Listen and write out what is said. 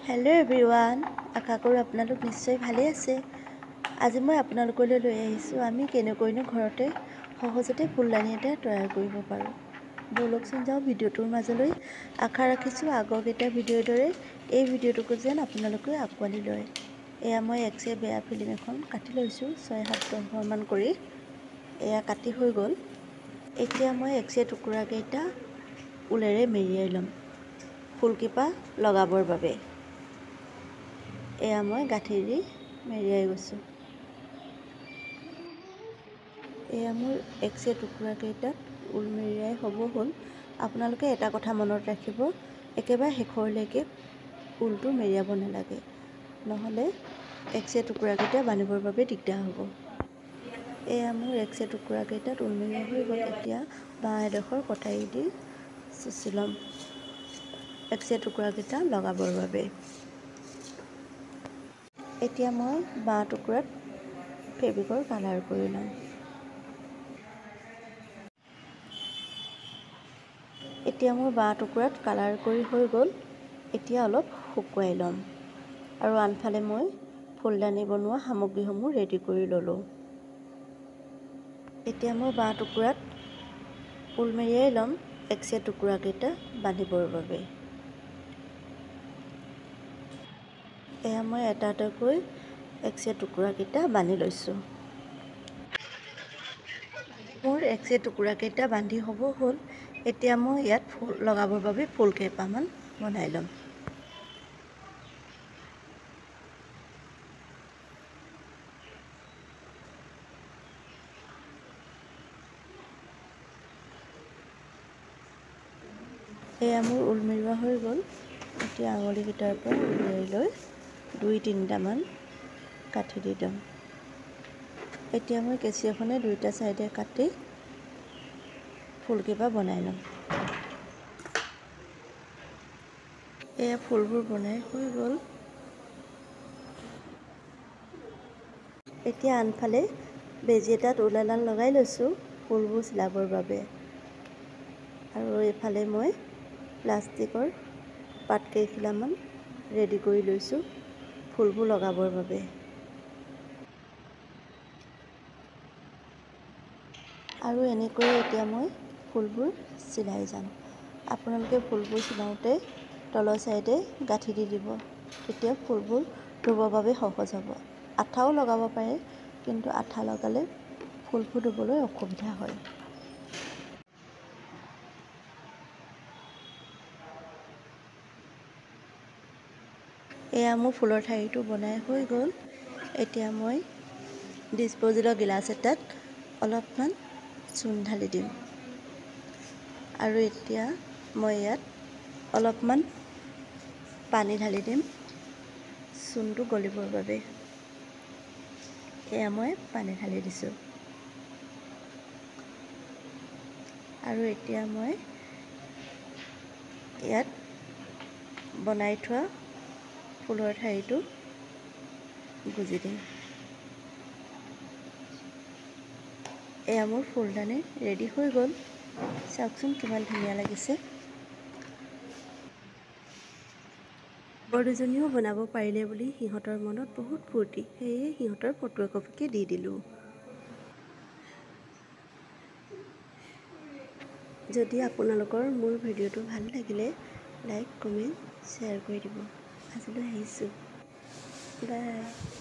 Hello' everyone, আশা কৰোঁ আপোনালোক নিশ্চয় ভালেই আছে। আজি মই আপোনালোকলৈ লৈ আহিছোঁ আমি কেনেকৈনো ঘৰতে সহজতে ফুলদানি এটা তৈয়াৰ কৰিব পাৰোঁ। ব'লকচোন যাওঁ ভিডিঅ'টোৰ মাজলৈ। আশা ৰাখিছোঁ আগৰকেইটা ভিডিঅ'ৰ দৰে এই ভিডিঅ'টোকো যেন আপোনালোকে আঁকোৱালি লয়। এয়া মই এক্সে বেয়া ফিল্ম এখন কাটি লৈছোঁ 6-7 কৰি। এয়া কাটি হৈ গ'ল। এতিয়া মই এক্সে টুকুৰাকেইটা ঊলেৰে মেৰিয়াই ল'ম ফুলকেইপা লগাবৰ বাবে। এয়া মই গাঁঠি দি মেৰিয়াই গৈছোঁ। এয়া মোৰ এক্সে টুকুৰাকেইটাত ঊল মেৰিয়াই হ'ব হ'ল। আপোনালোকে এটা কথা মনত ৰাখিব, একেবাৰে শেষৰলৈকে ঊলটো মেৰিয়াব নালাগে, নহ'লে এক্সে টুকুৰাকেইটা বান্ধিবৰ বাবে দিগদাৰ হ'ব। এয়া মোৰ এক্সে টুকুৰাকেইটাত ঊল মেৰিয়াই হৈ গ'ল। এতিয়া বাঁ এডোখৰ কটাৰী দি চুচি ল'ম এক্সে টুকুৰাকেইটা লগাবৰ বাবে। এতিয়া মই বাঁ টুকুৰাত ফেব্ৰিকৰ কালাৰ কৰি ল'ম। এতিয়া মোৰ বাঁ টুকুৰাত কালাৰ কৰি হৈ গ'ল। এতিয়া অলপ শুকুৱাই ল'ম আৰু আনফালে মই ফুলদানি বনোৱা সামগ্ৰীসমূহ ৰেডি কৰি ল'লোঁ। এতিয়া মই বাঁ টুকুৰাত ঊল মেৰিয়াই ল'ম এক্সে টুকুৰাকেইটা বান্ধিবৰ বাবে। এয়া মই এটা এটাকৈ এক্সে টুকুৰাকেইটা বান্ধি লৈছোঁ। মোৰ এক্সে টুকুৰাকেইটা বান্ধি হ'ব হ'ল। এতিয়া মই ইয়াত ফুল লগাবৰ বাবে ফুল কেইপামান বনাই ল'ম। এয়া মোৰ ঊল মেৰুৱা হৈ গ'ল। এতিয়া আঙুলিকেইটাৰ পৰা উলিয়াই লৈ 2-3টামান গাঁঠি দি দিম। এতিয়া মই কেঁচি এখনে 2টা ছাইডে কাটি ফুলকেইপা বনাই ল'ম। এয়া ফুলবোৰ বনাই হৈ গ'ল। এতিয়া আনফালে বেজী এটাত ঊল এডাল লগাই লৈছোঁ ফুলবোৰ চিলাবৰ বাবে, আৰু এইফালে মই প্লাষ্টিকৰ পাত কেইখিলামান ৰেডি কৰি লৈছোঁ ফুলবোৰ লগাবৰ বাবে। আৰু এনেকৈ এতিয়া মই ফুলবোৰ চিলাই যাম। আপোনালোকে ফুলবোৰ চিলাওঁতে তলৰ ছাইডে গাঁঠি দি দিব, তেতিয়া ফুলবোৰ ধুবৰ বাবে সহজ হ'ব। আঠাও লগাব পাৰে, কিন্তু আঠা লগালে ফুলবোৰ ধুবলৈ অসুবিধা হয়। এয়া মোৰ ফুলৰ ঠাৰিটো বনাই হৈ গ'ল। এতিয়া মই ডিছপ'জেবল গিলাচ এটাত অলপমান চূণ ঢালি দিম, আৰু এতিয়া মই ইয়াত অলপমান পানী ঢালি দিম চূণটো গলিবৰ বাবে। এয়া মই পানী ঢালি দিছোঁ, আৰু এতিয়া মই ইয়াত বনাই থোৱা ফুলৰ ঠাৰিটো গুজি দিম। এয়া মোৰ ফুলদানি ৰেডি হৈ গ'ল। চাওকচোন কিমান ধুনীয়া লাগিছে। বৰ দুজনীও বনাব পাৰিলে বুলি সিহঁতৰ মনত বহুত ফূৰ্তি, সেয়ে সিহঁতৰ ফটো একপিকে দি দিলোঁ। যদি আপোনালোকৰ মোৰ ভিডিঅ'টো ভাল লাগিলে লাইক, কমেণ্ট, শ্বেয়াৰ কৰি দিব। আজিলৈ আহিছোঁ, বাই।